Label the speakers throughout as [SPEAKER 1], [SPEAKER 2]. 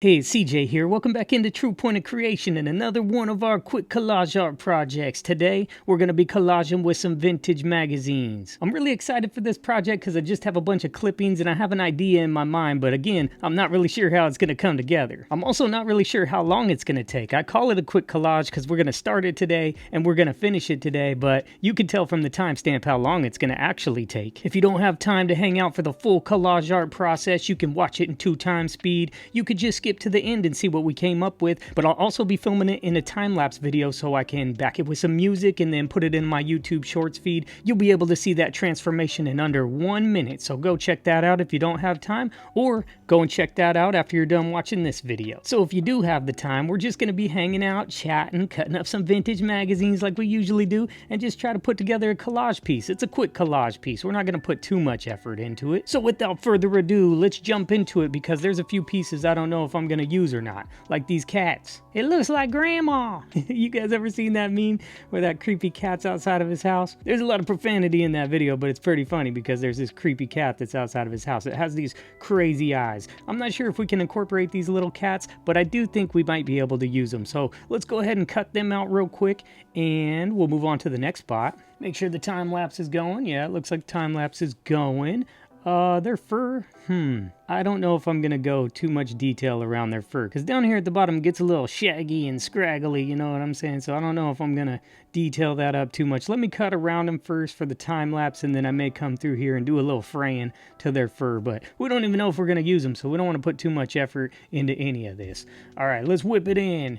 [SPEAKER 1] Hey, it's CJ here. Welcome back into True Point of Creation and another one of our quick collage art projects. Today, we're going to be collaging with some vintage magazines. I'm really excited for this project because I just have a bunch of clippings and I have an idea in my mind, but again, I'm not really sure how it's going to come together. I'm also not really sure how long it's going to take. I call it a quick collage because we're going to start it today and we're going to finish it today, but you can tell from the timestamp how long it's going to actually take. If you don't have time to hang out for the full collage art process, you can watch it in 2x speed. You could just skip to the end and see what we came up with, but I'll also be filming it in a time-lapse video so I can back it with some music and then put it in my YouTube Shorts feed. You'll be able to see that transformation in under 1 minute, so go check that out if you don't have time, or go and check that out after you're done watching this video. So if you do have the time, we're just going to be hanging out, chatting, cutting up some vintage magazines like we usually do, and just try to put together a collage piece. It's a quick collage piece. We're not going to put too much effort into it. So without further ado, let's jump into it because there's a few pieces I don't know if I'm going to use or not, like these cats. It looks like grandma. You guys ever seen that meme where that creepy cat's outside of his house? There's a lot of profanity in that video, but it's pretty funny because there's this creepy cat that's outside of his house. It has these crazy eyes. I'm not sure if we can incorporate these little cats, but I do think we might be able to use them. So let's go ahead and cut them out real quick and we'll move on to the next spot. Make sure the time lapse is going. Yeah, it looks like time lapse is going. Their fur, I don't know if I'm gonna go too much detail around their fur, because down here at the bottom it gets a little shaggy and scraggly, you know what I'm saying? So I don't know if I'm gonna detail that up too much. Let me cut around them first for the time lapse, and then I may come through here and do a little fraying to their fur, but we don't even know if we're gonna use them, so we don't want to put too much effort into any of this. All right, let's whip it in.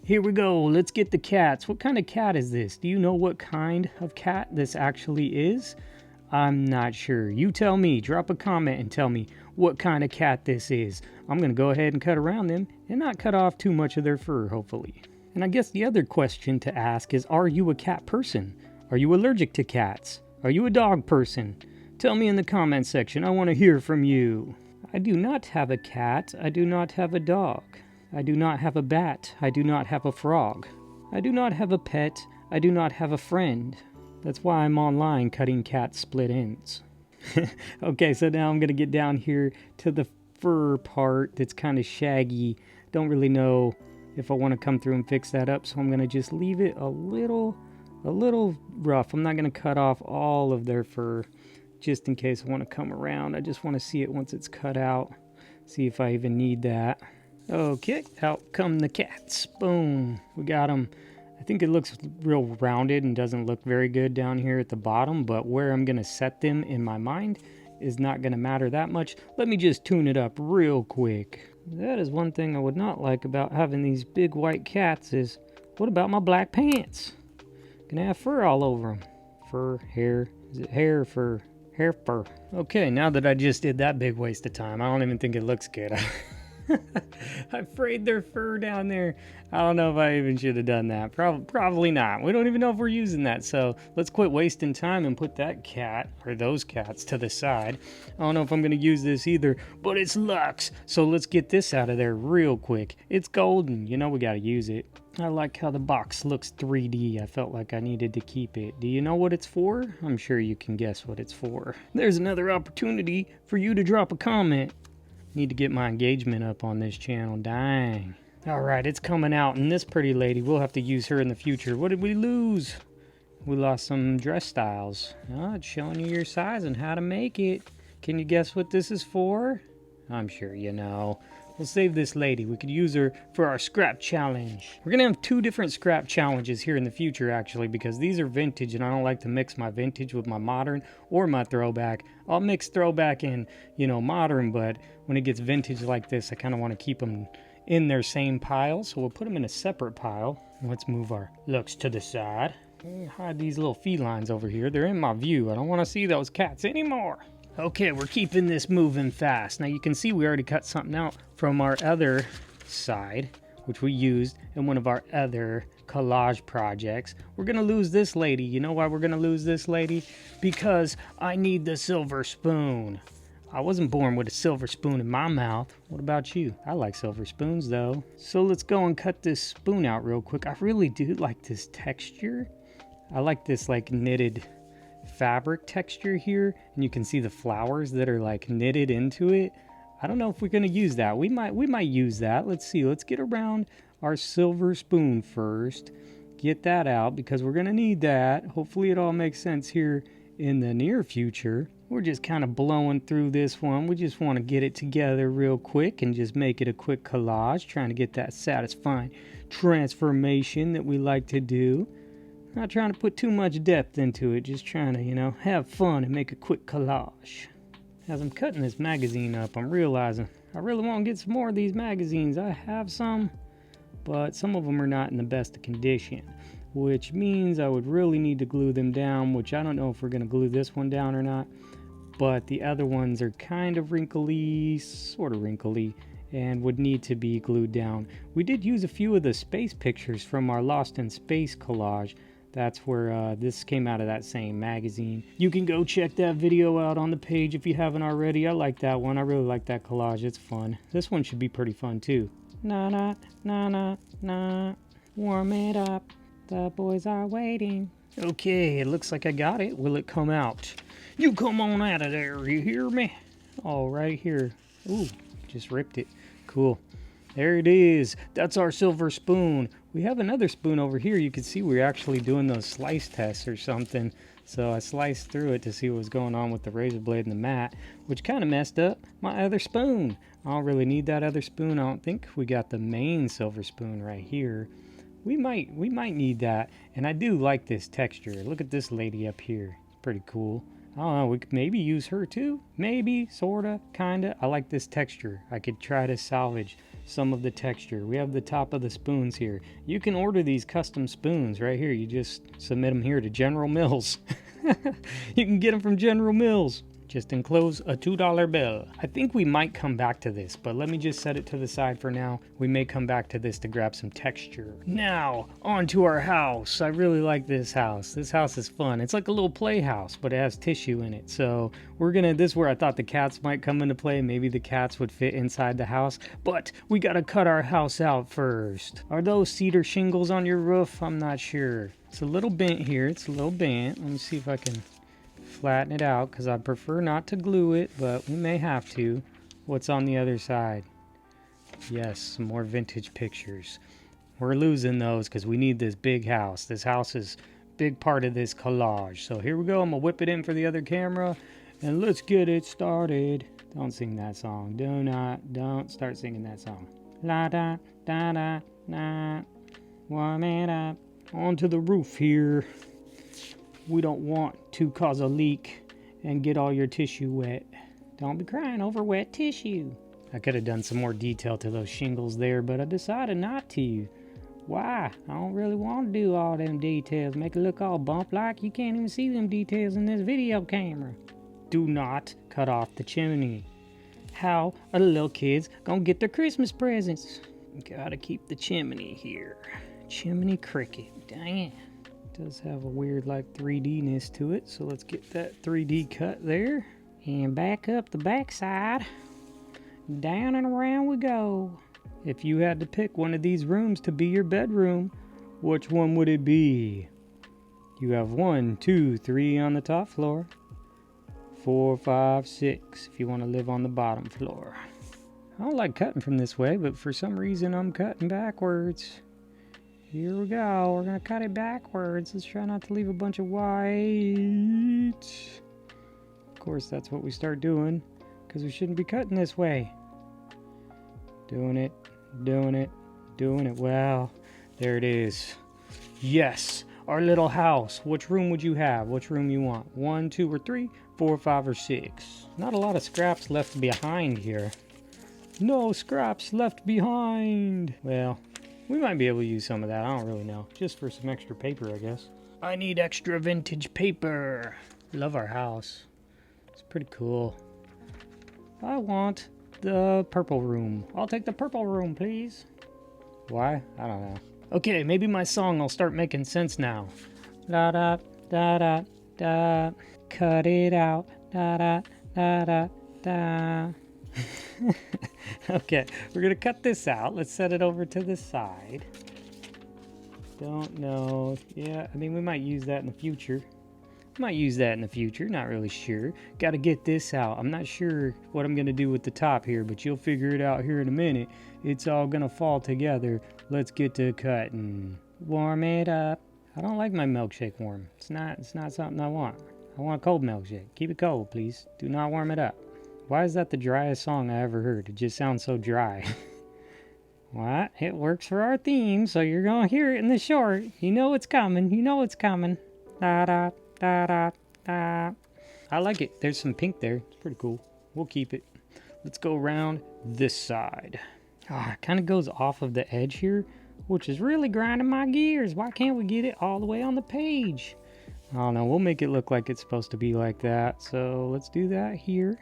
[SPEAKER 1] Here we go. Let's get the cats. What kind of cat is this? Do you know what kind of cat this actually is? I'm not sure. You tell me. Drop a comment and tell me what kind of cat this is. I'm going to go ahead and cut around them and not cut off too much of their fur, hopefully. And I guess the other question to ask is, are you a cat person? Are you allergic to cats? Are you a dog person? Tell me in the comment section. I want to hear from you. I do not have a cat. I do not have a dog. I do not have a bat. I do not have a frog. I do not have a pet. I do not have a friend. That's why I'm online cutting cat split ends. Okay, so now I'm going to get down here to the fur part that's kind of shaggy. Don't really know if I want to come through and fix that up, so I'm going to just leave it a little rough. I'm not going to cut off all of their fur just in case I want to come around. I just want to see it once it's cut out, see if I even need that. Okay, out come the cats. Boom, we got them. I think it looks real rounded and doesn't look very good down here at the bottom, but where I'm going to set them in my mind is not going to matter that much. Let me just tune it up real quick. That is one thing I would not like about having these big white cats is, what about my black pants? Gonna have fur all over them. Fur, hair, is it hair, fur? Hair, fur. Okay, now that I just did that big waste of time, I don't even think it looks good. I frayed their fur down there. I don't know if I even should have done that. Probably not. We don't even know if we're using that. So let's quit wasting time and put that cat, or those cats, to the side. I don't know if I'm going to use this either, but it's Lux. So let's get this out of there real quick. It's golden. You know we got to use it. I like how the box looks 3D. I felt like I needed to keep it. Do you know what it's for? I'm sure you can guess what it's for. There's another opportunity for you to drop a comment. Need to get my engagement up on this channel. Dang. Alright, it's coming out, and this pretty lady, we'll have to use her in the future. What did we lose? We lost some dress styles. Oh, it's showing you your size and how to make it. Can you guess what this is for? I'm sure you know. We'll save this lady. We could use her for our scrap challenge. We're gonna have 2 different scrap challenges here in the future, actually, because these are vintage and I don't like to mix my vintage with my modern or my throwback. I'll mix throwback and, you know, modern, but when it gets vintage like this, I kind of want to keep them in their same pile, so we'll put them in a separate pile. Let's move our looks to the side. Hide these little felines over here. They're in my view. I don't want to see those cats anymore. Okay, we're keeping this moving fast. Now you can see we already cut something out from our other side, which we used in one of our other collage projects. We're gonna lose this lady. You know why we're gonna lose this lady? Because I need the silver spoon. I wasn't born with a silver spoon in my mouth. What about you? I like silver spoons though. So let's go and cut this spoon out real quick. I really do like this texture. I like this like knitted fabric texture here, and you can see the flowers that are like knitted into it. I don't know if we're gonna use that. We might use that. Let's see. Let's get around our silver spoon first. Get that out because we're gonna need that. Hopefully it all makes sense here in the near future. We're just kind of blowing through this one. We just want to get it together real quick and just make it a quick collage, trying to get that satisfying transformation that we like to do. Not trying to put too much depth into it, just trying to, you know, have fun and make a quick collage. As I'm cutting this magazine up, I'm realizing I really want to get some more of these magazines. I have some, but some of them are not in the best of condition, which means I would really need to glue them down, which I don't know if we're going to glue this one down or not, but the other ones are kind of wrinkly, sort of wrinkly, and would need to be glued down. We did use a few of the space pictures from our Lost in Space collage. That's where this came out of that same magazine. You can go check that video out on the page if you haven't already. I like that one. I really like that collage. It's fun. This one should be pretty fun too. Na na na na na. Warm it up. The boys are waiting. Okay, it looks like I got it. Will it come out? You come on out of there. You hear me? All right here. Ooh, just ripped it. Cool. There it is. That's our silver spoon. We have another spoon over here. You can see we're actually doing those slice tests or something. So I sliced through it to see what was going on with the razor blade and the mat, which kind of messed up my other spoon. I don't really need that other spoon. I don't think we got the main silver spoon right here. We might need that. And I do like this texture. Look at this lady up here. It's pretty cool. I don't know, we could maybe use her too. Maybe, sorta, kinda. I like this texture. I could try to salvage some of the texture. We have the top of the spoons here. You can order these custom spoons right here. You just submit them here to General Mills. You can get them from General Mills. Just enclose a $2 bill. I think we might come back to this, but let me just set it to the side for now. We may come back to this to grab some texture. Now, on to our house. I really like this house. This house is fun. It's like a little playhouse, but it has tissue in it. So this is where I thought the cats might come into play. Maybe the cats would fit inside the house, but we gotta cut our house out first. Are those cedar shingles on your roof? I'm not sure. It's a little bent here. It's a little bent. Let me see if I can flatten it out because I prefer not to glue it, but we may have to. What's on the other side? Yes, some more vintage pictures. We're losing those because we need this big house. This house is a big part of this collage. So here we go. I'm gonna whip it in for the other camera and let's get it started. Don't sing that song. Don't start singing that song. La da da da da. Warm it up. Onto the roof here. We don't want to cause a leak and get all your tissue wet. Don't be crying over wet tissue. I could have done some more detail to those shingles there, but I decided not to. Why? I don't really want to do all them details. Make it look all bump-like. You can't even see them details in this video camera. Do not cut off the chimney. How are the little kids gonna get their Christmas presents? Gotta keep the chimney here. Chimney cricket. Dang it. Does have a weird like 3D-ness to it, so let's get that 3D cut there and back up the backside. Down and around we go. If you had to pick one of these rooms to be your bedroom, which one would it be? You have 1, 2, 3 on the top floor, 4, 5, 6 if you want to live on the bottom floor. I don't like cutting from this way, but for some reason I'm cutting backwards. Here we go. We're going to cut it backwards. Let's try not to leave a bunch of white. Of course, that's what we start doing because we shouldn't be cutting this way. Doing it, doing it, doing it. Well, there it is. Yes, our little house. Which room would you have? Which room you want? 1, 2, or 3, 4, 5, or 6. Not a lot of scraps left behind here. No scraps left behind. Well, we might be able to use some of that. I don't really know. Just for some extra paper, I guess. I need extra vintage paper. Love our house. It's pretty cool. I want the purple room. I'll take the purple room, please. Why? I don't know. Okay, maybe my song will start making sense now. Da da da da da. Cut it out. Da da da da da. Okay, we're gonna cut this out. Let's set it over to the side. Don't know. Yeah, I mean, we might use that in the future. Might use that in the future, not really sure. Gotta get this out. I'm not sure what I'm gonna do with the top here, but you'll figure it out here in a minute. It's all gonna fall together. Let's get to cutting. Warm it up. I don't like my milkshake warm. It's not something I want. I want a cold milkshake. Keep it cold, please. Do not warm it up. Why is that the driest song I ever heard? It just sounds so dry. What? It works for our theme, so you're gonna hear it in the short. You know it's coming. You know it's coming. Da da da da da. I like it. There's some pink there. It's pretty cool. We'll keep it. Let's go around this side. It kind of goes off of the edge here, which is really grinding my gears. Why can't we get it all the way on the page? I don't know. We'll make it look like it's supposed to be like that. So let's do that here.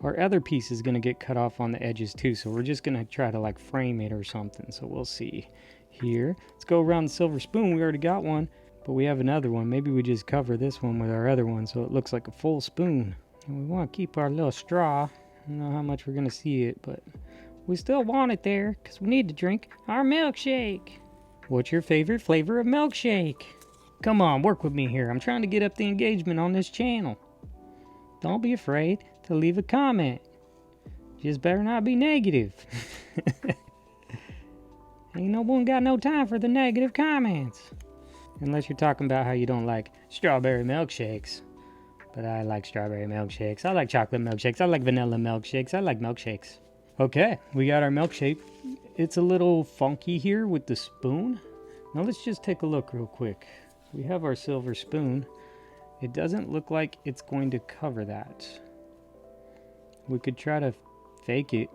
[SPEAKER 1] Our other piece is going to get cut off on the edges too. So we're just going to try to like frame it or something. So we'll see here. Let's go around the silver spoon. We already got one, but we have another one. Maybe we just cover this one with our other one so it looks like a full spoon. And we want to keep our little straw. I don't know how much we're going to see it, but we still want it there because we need to drink our milkshake. What's your favorite flavor of milkshake? Come on, work with me here. I'm trying to get up the engagement on this channel. Don't be afraid to leave a comment. Just better not be negative. Ain't no one got no time for the negative comments. Unless you're talking about how you don't like strawberry milkshakes. But I like strawberry milkshakes. I like chocolate milkshakes. I like vanilla milkshakes. I like milkshakes. Okay, we got our milkshake. It's a little funky here with the spoon. Now let's just take a look real quick. We have our silver spoon. It doesn't look like it's going to cover that. We could try to fake it.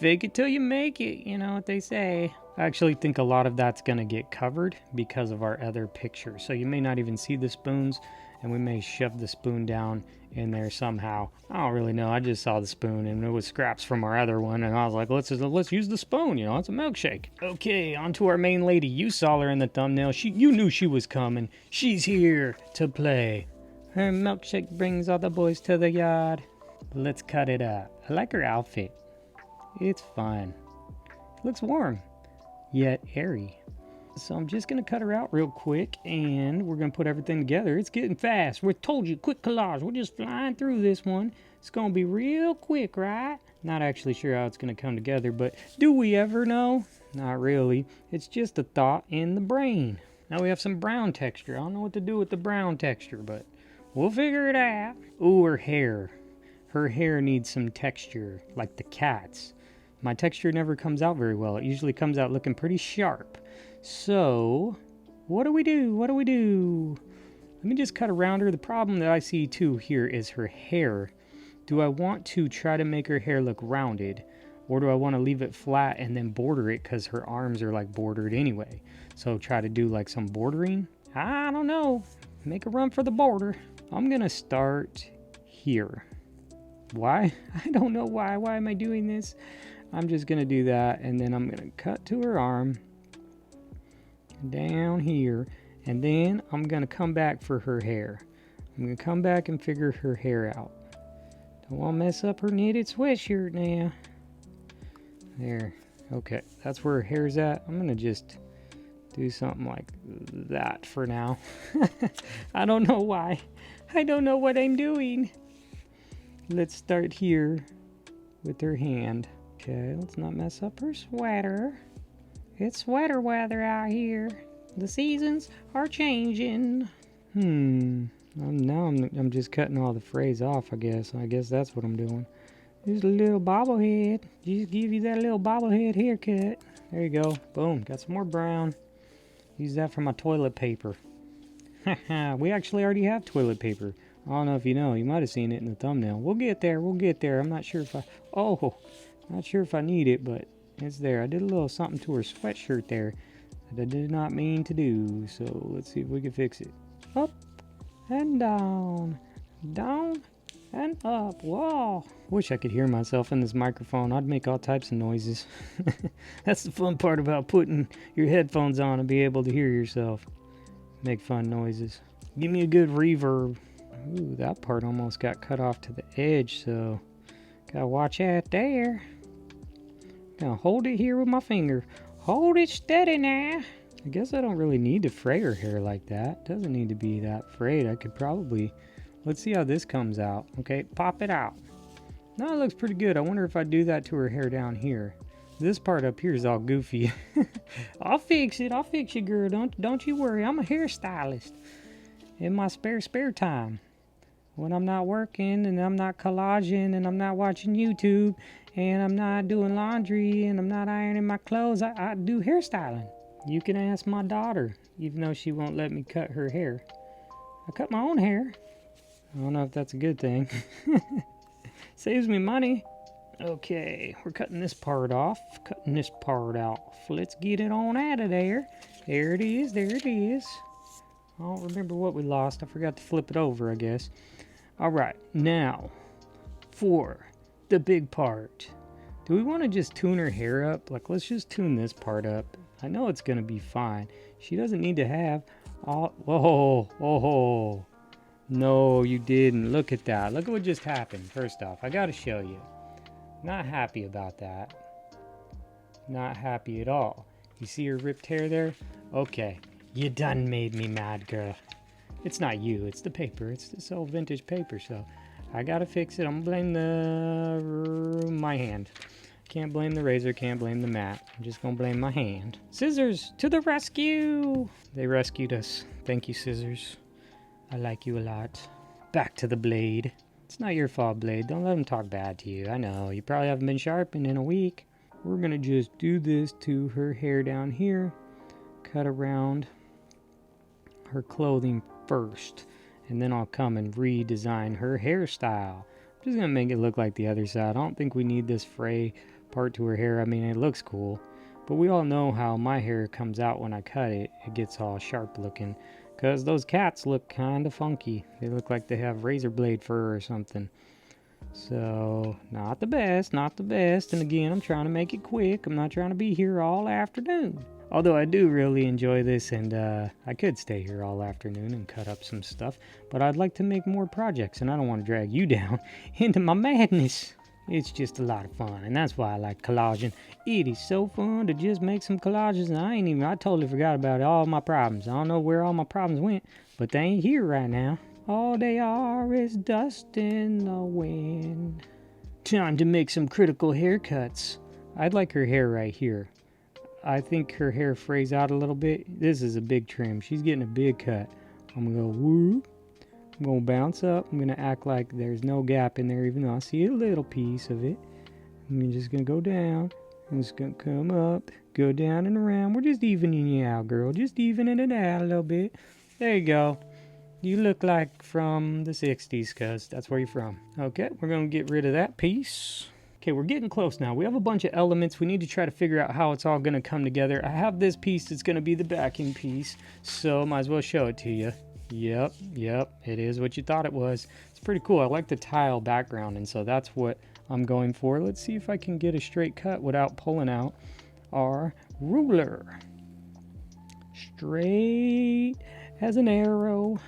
[SPEAKER 1] Fake it till you make it, you know what they say. I actually think a lot of that's going to get covered because of our other picture. So you may not even see the spoons, and we may shove the spoon down in there somehow. I don't really know. I just saw the spoon, and it was scraps from our other one, and I was like, let's use the spoon, you know, it's a milkshake. Okay, on to our main lady. You saw her in the thumbnail. You knew she was coming. She's here to play. Her milkshake brings all the boys to the yard. Let's cut it up. I like her outfit. It's fun. Looks warm, yet airy. So I'm just going to cut her out real quick, and we're going to put everything together. It's getting fast. We told you, quick collage. We're just flying through this one. It's going to be real quick, right? Not actually sure how it's going to come together, but do we ever know? Not really. It's just a thought in the brain. Now we have some brown texture. I don't know what to do with the brown texture, but we'll figure it out. Ooh, her hair. Her hair needs some texture, like the cat's. My texture never comes out very well. It usually comes out looking pretty sharp. So, what do we do? What do we do? Let me just cut around her. The problem that I see too here is her hair. Do I want to try to make her hair look rounded? Or do I want to leave it flat and then border it because her arms are like bordered anyway? So try to do like some bordering? I don't know. Make a run for the border. I'm going to start here. Why? I don't know why. Why am I doing this? I'm just going to do that, and then I'm going to cut to her arm down here, and then I'm going to come back for her hair. I'm going to come back and figure her hair out. Don't want to mess up her knitted sweatshirt now. There. Okay, that's where her hair's at. I'm going to just do something like that for now. I don't know why. I don't know what I'm doing. Let's start here with her hand. Okay, let's not mess up her sweater. It's sweater weather out here. The seasons are changing. Now I'm just cutting all the frays off, I guess. I guess that's what I'm doing. Just a little bobblehead. Just give you that little bobblehead haircut. There you go. Boom. Got some more brown. Use that for my toilet paper. We actually already have toilet paper. I don't know if you know. You might have seen it in the thumbnail. We'll get there. We'll get there. I'm not sure if I... Oh, not sure if I need it, but it's there. I did a little something to her sweatshirt there that I did not mean to do. So let's see if we can fix it. Up and down. Down and up. Whoa. Wish I could hear myself in this microphone. I'd make all types of noises. That's the fun part about putting your headphones on and be able to hear yourself. Make fun noises. Give me a good reverb. Ooh, that part almost got cut off to the edge, so gotta watch out there. Gonna hold it here with my finger. Hold it steady now. I guess I don't really need to fray her hair like that. Doesn't need to be that frayed. I could probably, let's see how this comes out. Okay, pop it out. No, it looks pretty good. I wonder if I do that to her hair down here. This part up here is all goofy. I'll fix it. I'll fix you, girl. Don't you worry. I'm a hairstylist. In my spare time. When I'm not working and I'm not collaging and I'm not watching YouTube and I'm not doing laundry and I'm not ironing my clothes, I do hairstyling. You can ask my daughter, even though she won't let me cut her hair. I cut my own hair. I don't know if that's a good thing. Saves me money. Okay, we're cutting this part off. Cutting this part off. Let's get it on out of there. There it is. There it is. I don't remember what we lost. I forgot to flip it over, I guess. Alright, now, for the big part. Do we want to just tune her hair up? Like, let's just tune this part up. I know it's going to be fine. She doesn't need to have all... Whoa, whoa. No, you didn't. Look at that. Look at what just happened. First off, I got to show you. Not happy about that. Not happy at all. You see her ripped hair there? Okay. You done made me mad, girl. It's not you, it's the paper. It's this old vintage paper, so I gotta fix it. I'm gonna blame my hand. Can't blame the razor, can't blame the mat. I'm just gonna blame my hand. Scissors, to the rescue! They rescued us. Thank you, scissors. I like you a lot. Back to the blade. It's not your fault, Blade. Don't let them talk bad to you. I know, you probably haven't been sharpened in a week. We're gonna just do this to her hair down here. Cut around her clothing first, and then I'll come and redesign her hairstyle. I'm just gonna make it look like the other side. I don't think we need this fray part to her hair. I mean, it looks cool, but we all know how my hair comes out when I cut it. It gets all sharp looking, because those cats look kind of funky. They look like they have razor blade fur or something. So, not the best, not the best. And again, I'm trying to make it quick. I'm not trying to be here all afternoon. Although I do really enjoy this, and I could stay here all afternoon and cut up some stuff, but I'd like to make more projects, and I don't want to drag you down into my madness. It's just a lot of fun, and that's why I like collaging. It is so fun to just make some collages, and I totally forgot about all my problems. I don't know where all my problems went, but they ain't here right now. All they are is dust in the wind. Time to make some critical haircuts. I'd like her hair right here. I think her hair frays out a little bit. This is a big trim. She's getting a big cut. I'm going to go whoop. I'm going to bounce up. I'm going to act like there's no gap in there, even though I see a little piece of it. I'm just going to go down. I'm just going to come up, go down and around. We're just evening you out, girl. Just evening it out a little bit. There you go. You look like from the 60s, because that's where you're from. Okay, we're going to get rid of that piece. Okay, we're getting close now. We have a bunch of elements. We need to try to figure out how it's all going to come together. I have this piece that's going to be the backing piece, so might as well show it to you. Yep, it is what you thought it was. It's pretty cool. I like the tile background, and so that's what I'm going for. Let's see if I can get a straight cut without pulling out our ruler. Straight as an arrow,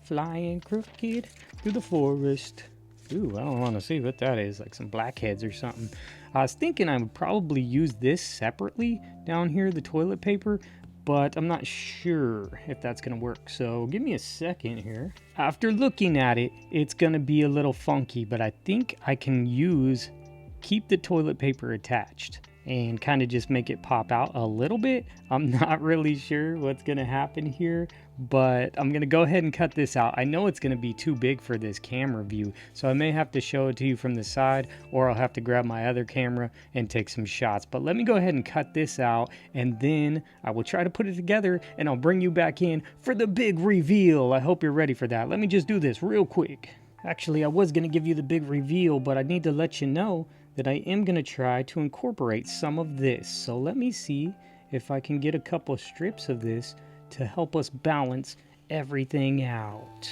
[SPEAKER 1] flying crooked through the forest. Ooh, I don't want to see what that is, like some blackheads or something. I was thinking I would probably use this separately down here, the toilet paper, but I'm not sure if that's going to work. So give me a second here. After looking at it, it's going to be a little funky, but I think I can keep the toilet paper attached and kind of just make it pop out a little bit. I'm not really sure what's going to happen here, but I'm going to go ahead and cut this out. I know it's going to be too big for this camera view, so I may have to show it to you from the side, or I'll have to grab my other camera and take some shots. But let me go ahead and cut this out, and then I will try to put it together, and I'll bring you back in for the big reveal. I hope you're ready for that. Let me just do this real quick. Actually, I was going to give you the big reveal, but I need to let you know that I am going to try to incorporate some of this. So let me see if I can get a couple strips of this to help us balance everything out.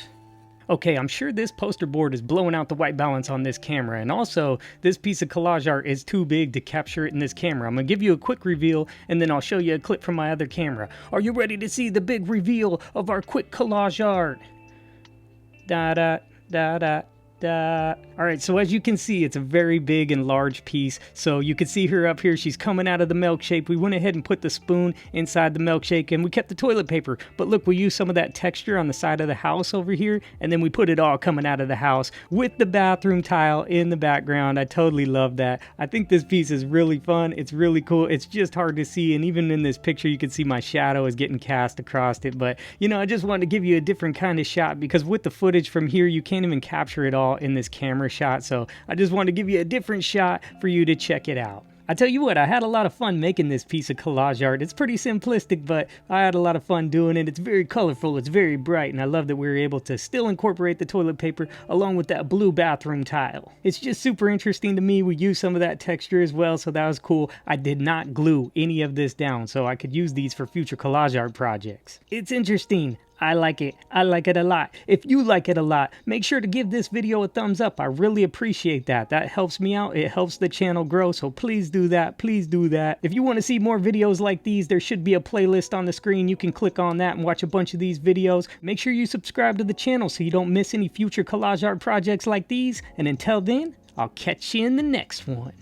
[SPEAKER 1] Okay, I'm sure this poster board is blowing out the white balance on this camera, and also this piece of collage art is too big to capture it in this camera. I'm going to give you a quick reveal, and then I'll show you a clip from my other camera. Are you ready to see the big reveal of our quick collage art? Da da da da All right, so as you can see, it's a very big and large piece. So you can see her up here. She's coming out of the milkshake. We went ahead and put the spoon inside the milkshake, and we kept the toilet paper. But look, we used some of that texture on the side of the house over here, and then we put it all coming out of the house with the bathroom tile in the background. I totally love that. I think this piece is really fun. It's really cool. It's just hard to see, and even in this picture, you can see my shadow is getting cast across it. But, you know, I just wanted to give you a different kind of shot, because with the footage from here, you can't even capture it all in this camera shot. So I just wanted to give you a different shot for you to check it out. I tell you what, I had a lot of fun making this piece of collage art. It's pretty simplistic, but I had a lot of fun doing it. It's very colorful, it's very bright, and I love that we were able to still incorporate the toilet paper along with that blue bathroom tile. It's just super interesting to me. We used some of that texture as well, so that was cool. I did not glue any of this down, so I could use these for future collage art projects. It's interesting. I like it. I like it a lot. If you like it a lot, make sure to give this video a thumbs up. I really appreciate that. That helps me out. It helps the channel grow, so please do that. Please do that. If you want to see more videos like these, there should be a playlist on the screen. You can click on that and watch a bunch of these videos. Make sure you subscribe to the channel so you don't miss any future collage art projects like these. And until then, I'll catch you in the next one.